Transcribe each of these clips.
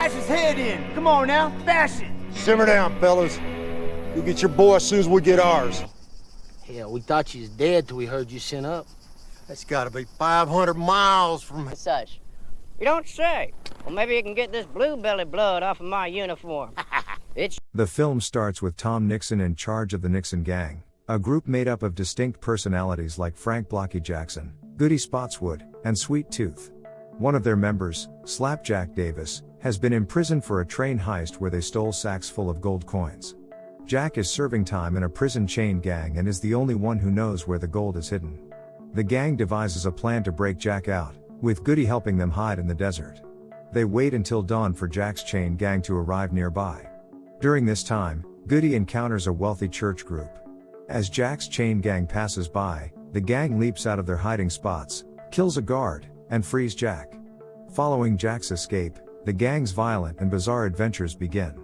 Bash his head in. Come on now, bash it. Simmer down, fellas. You'll get your boy as soon as we get ours. Hell, we thought you was dead till we heard you sent up. That's gotta be 500 miles from... Such. You don't say. Well, maybe you can get this blue-belly blood off of my uniform. The film starts with Tom Nixon in charge of the Nixon Gang, a group made up of distinct personalities like Frank Blocky Jackson, Goody Spotswood, and Sweet Tooth. One of their members, Slapjack Davis, has been imprisoned for a train heist where they stole sacks full of gold coins. Jack is serving time in a prison chain gang and is the only one who knows where the gold is hidden. The gang devises a plan to break Jack out, with Goody helping them hide in the desert. They wait until dawn for Jack's chain gang to arrive nearby. During this time, Goody encounters a wealthy church group. As Jack's chain gang passes by, the gang leaps out of their hiding spots, kills a guard, and frees Jack. Following Jack's escape, the gang's violent and bizarre adventures begin.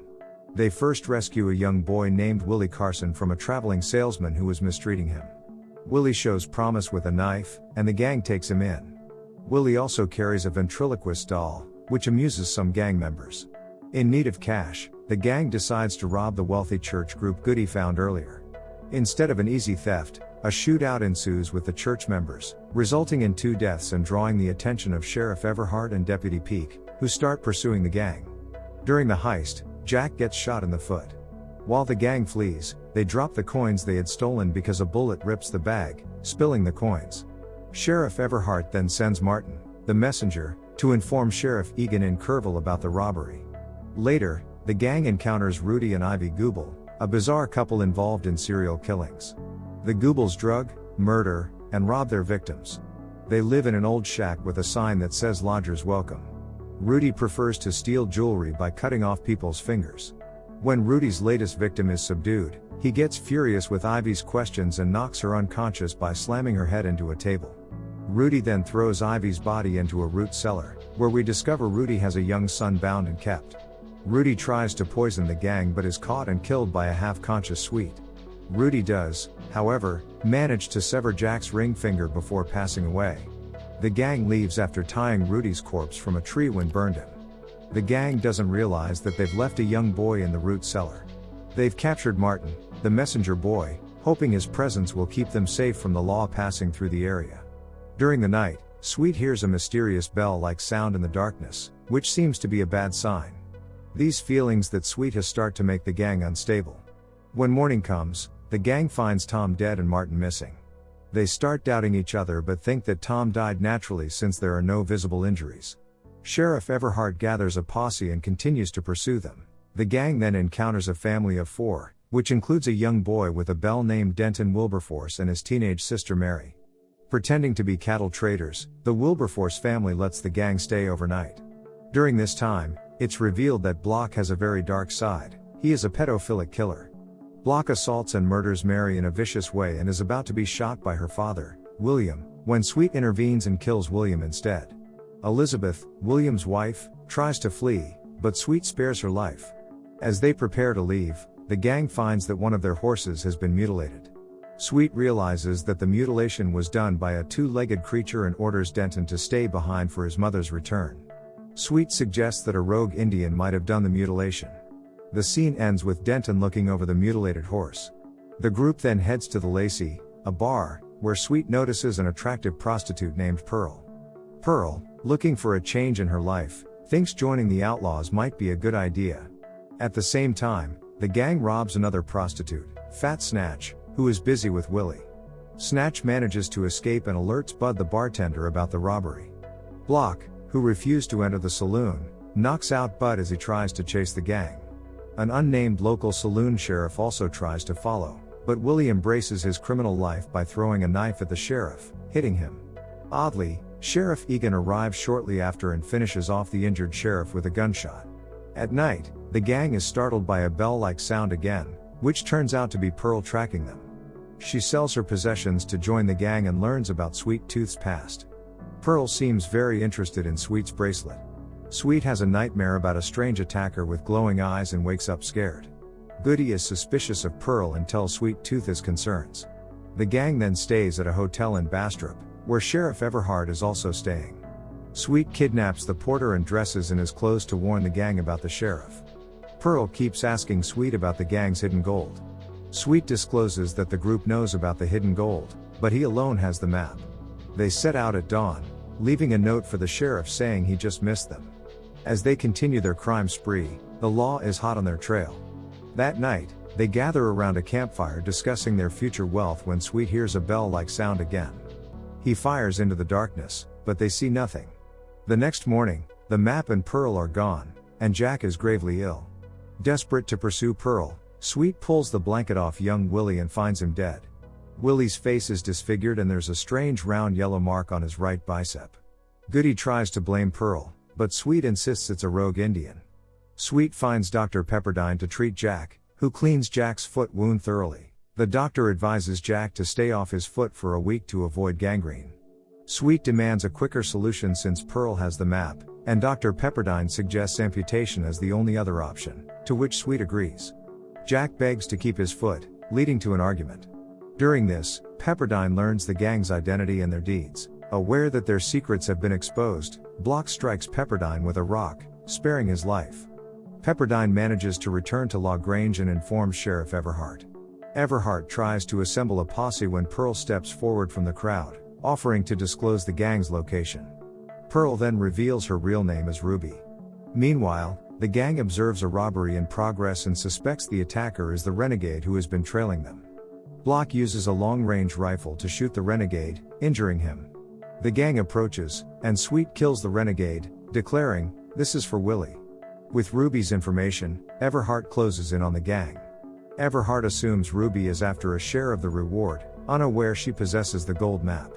They first rescue a young boy named Willie Carson from a traveling salesman who was mistreating him. Willie shows promise with a knife, and the gang takes him in. Willie also carries a ventriloquist doll, which amuses some gang members. In need of cash, the gang decides to rob the wealthy church group Goody found earlier. Instead of an easy theft, a shootout ensues with the church members, resulting in 2 deaths and drawing the attention of Sheriff Everhart and Deputy Peake, who start pursuing the gang. During the heist, Jack gets shot in the foot. While the gang flees, they drop the coins they had stolen because a bullet rips the bag, spilling the coins. Sheriff Everhart then sends Martin, the messenger, to inform Sheriff Egan in Kerrville about the robbery. Later, the gang encounters Rudy and Ivy Goble, a bizarre couple involved in serial killings. The Gobles drug, murder, and rob their victims. They live in an old shack with a sign that says "Lodgers Welcome." Rudy prefers to steal jewelry by cutting off people's fingers. When Rudy's latest victim is subdued, he gets furious with Ivy's questions and knocks her unconscious by slamming her head into a table. Rudy then throws Ivy's body into a root cellar, where we discover Rudy has a young son bound and kept. Rudy tries to poison the gang but is caught and killed by a half-conscious Sweet. Rudy does, however, manage to sever Jack's ring finger before passing away. The gang leaves after tying Rudy's corpse from a tree when burned him. The gang doesn't realize that they've left a young boy in the root cellar. They've captured Martin, the messenger boy, hoping his presence will keep them safe from the law passing through the area. During the night, Sweet hears a mysterious bell-like sound in the darkness, which seems to be a bad sign. These feelings that Sweet has start to make the gang unstable. When morning comes, the gang finds Tom dead and Martin missing. They start doubting each other but think that Tom died naturally since there are no visible injuries. Sheriff Everhart gathers a posse and continues to pursue them. The gang then encounters a family of 4, which includes a young boy with a belle named Denton Wilburforce and his teenage sister Mary. Pretending to be cattle traders, the Wilburforce family lets the gang stay overnight. During this time, it's revealed that Block has a very dark side. He is a pedophilic killer. Block assaults and murders Mary in a vicious way and is about to be shot by her father, William, when Sweet intervenes and kills William instead. Elizabeth, William's wife, tries to flee, but Sweet spares her life. As they prepare to leave, the gang finds that one of their horses has been mutilated. Sweet realizes that the mutilation was done by a 2-legged creature and orders Denton to stay behind for his mother's return. Sweet suggests that a rogue Indian might have done the mutilation. The scene ends with Denton looking over the mutilated horse. The group then heads to the Lacey, a bar, where Sweet notices an attractive prostitute named Pearl. Pearl, looking for a change in her life, thinks joining the outlaws might be a good idea. At the same time, the gang robs another prostitute, Fat Snatch, who is busy with Willie. Snatch manages to escape and alerts Bud the bartender about the robbery. Block, who refused to enter the saloon, knocks out Bud as he tries to chase the gang. An unnamed local saloon sheriff also tries to follow, but Willie embraces his criminal life by throwing a knife at the sheriff, hitting him. Oddly, Sheriff Egan arrives shortly after and finishes off the injured sheriff with a gunshot. At night, the gang is startled by a bell-like sound again, which turns out to be Pearl tracking them. She sells her possessions to join the gang and learns about Sweet Tooth's past. Pearl seems very interested in Sweet's bracelet. Sweet has a nightmare about a strange attacker with glowing eyes and wakes up scared. Goody is suspicious of Pearl and tells Sweet Tooth his concerns. The gang then stays at a hotel in Bastrop, where Sheriff Everhart is also staying. Sweet kidnaps the porter and dresses in his clothes to warn the gang about the sheriff. Pearl keeps asking Sweet about the gang's hidden gold. Sweet discloses that the group knows about the hidden gold, but he alone has the map. They set out at dawn, leaving a note for the sheriff saying he just missed them. As they continue their crime spree, the law is hot on their trail. That night, they gather around a campfire discussing their future wealth when Sweet hears a bell-like sound again. He fires into the darkness, but they see nothing. The next morning, the map and Pearl are gone, and Jack is gravely ill. Desperate to pursue Pearl, Sweet pulls the blanket off young Willie and finds him dead. Willie's face is disfigured and there's a strange round yellow mark on his right bicep. Goody tries to blame Pearl, but Sweet insists it's a rogue Indian. Sweet finds Dr. Pepperdine to treat Jack, who cleans Jack's foot wound thoroughly. The doctor advises Jack to stay off his foot for a week to avoid gangrene. Sweet demands a quicker solution since Pearl has the map, and Dr. Pepperdine suggests amputation as the only other option, to which Sweet agrees. Jack begs to keep his foot, leading to an argument. During this, Pepperdine learns the gang's identity and their deeds. Aware that their secrets have been exposed, Block strikes Pepperdine with a rock, sparing his life. Pepperdine manages to return to La Grange and informs Sheriff Everhart. Everhart tries to assemble a posse when Pearl steps forward from the crowd, offering to disclose the gang's location. Pearl then reveals her real name as Ruby. Meanwhile, the gang observes a robbery in progress and suspects the attacker is the renegade who has been trailing them. Block uses a long-range rifle to shoot the renegade, injuring him. The gang approaches, and Sweet kills the renegade, declaring, "This is for Willie." With Ruby's information, Everhart closes in on the gang. Everhart assumes Ruby is after a share of the reward, unaware she possesses the gold map.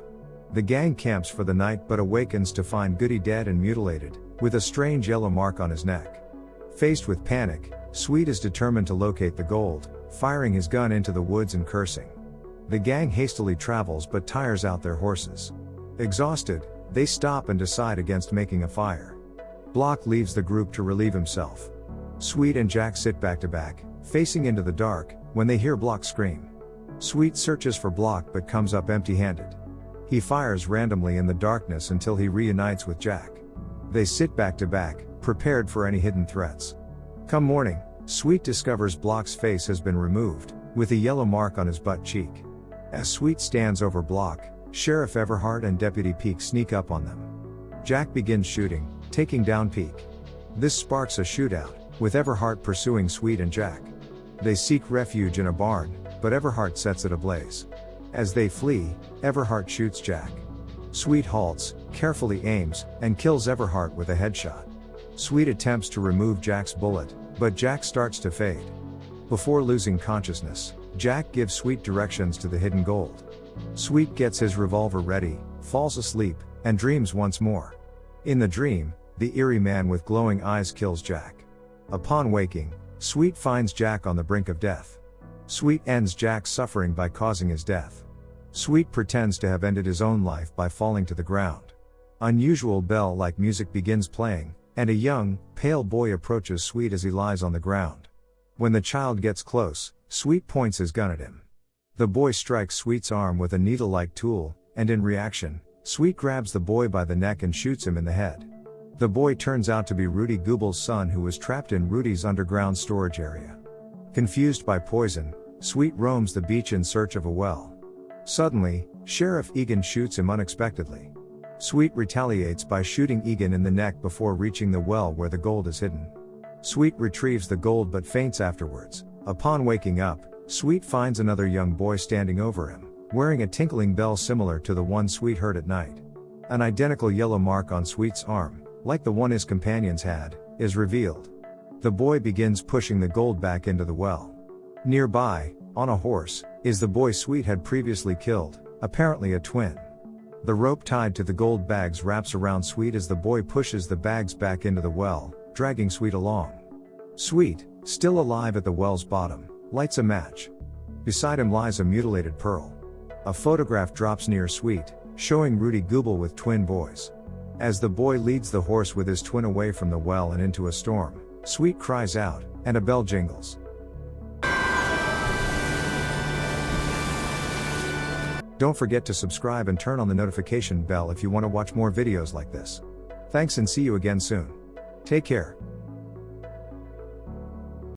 The gang camps for the night but awakens to find Goody dead and mutilated, with a strange yellow mark on his neck. Faced with panic, Sweet is determined to locate the gold, firing his gun into the woods and cursing. The gang hastily travels but tires out their horses. Exhausted, they stop and decide against making a fire. Block leaves the group to relieve himself. Sweet and Jack sit back to back, facing into the dark, when they hear Block scream. Sweet searches for Block but comes up empty-handed. He fires randomly in the darkness until he reunites with Jack. They sit back to back, prepared for any hidden threats. Come morning, Sweet discovers Block's face has been removed, with a yellow mark on his butt cheek. As Sweet stands over Block, Sheriff Everhart and Deputy Peak sneak up on them. Jack begins shooting, taking down Peak. This sparks a shootout, with Everhart pursuing Sweet and Jack. They seek refuge in a barn, but Everhart sets it ablaze. As they flee, Everhart shoots Jack. Sweet halts, carefully aims, and kills Everhart with a headshot. Sweet attempts to remove Jack's bullet, but Jack starts to fade. Before losing consciousness, Jack gives Sweet directions to the hidden gold. Sweet gets his revolver ready, falls asleep, and dreams once more. In the dream, the eerie man with glowing eyes kills Jack. Upon waking, Sweet finds Jack on the brink of death. Sweet ends Jack's suffering by causing his death. Sweet pretends to have ended his own life by falling to the ground. Unusual bell-like music begins playing, and a young, pale boy approaches Sweet as he lies on the ground. When the child gets close, Sweet points his gun at him. The boy strikes Sweet's arm with a needle-like tool, and in reaction, Sweet grabs the boy by the neck and shoots him in the head. The boy turns out to be Rudy Gobles' son who was trapped in Rudy's underground storage area. Confused by poison, Sweet roams the beach in search of a well. Suddenly, Sheriff Egan shoots him unexpectedly. Sweet retaliates by shooting Egan in the neck before reaching the well where the gold is hidden. Sweet retrieves the gold but faints afterwards. Upon waking up, Sweet finds another young boy standing over him, wearing a tinkling bell similar to the one Sweet heard at night. An identical yellow mark on Sweet's arm, like the one his companions had, is revealed. The boy begins pushing the gold back into the well. Nearby, on a horse, is the boy Sweet had previously killed, apparently a twin. The rope tied to the gold bags wraps around Sweet as the boy pushes the bags back into the well, dragging Sweet along. Sweet, still alive at the well's bottom, lights a match. Beside him lies a mutilated Pearl. A photograph drops near Sweet, showing Rudy Gobles with twin boys. As the boy leads the horse with his twin away from the well and into a storm, Sweet cries out, and a bell jingles. Don't forget to subscribe and turn on the notification bell if you want to watch more videos like this. Thanks and see you again soon. Take care.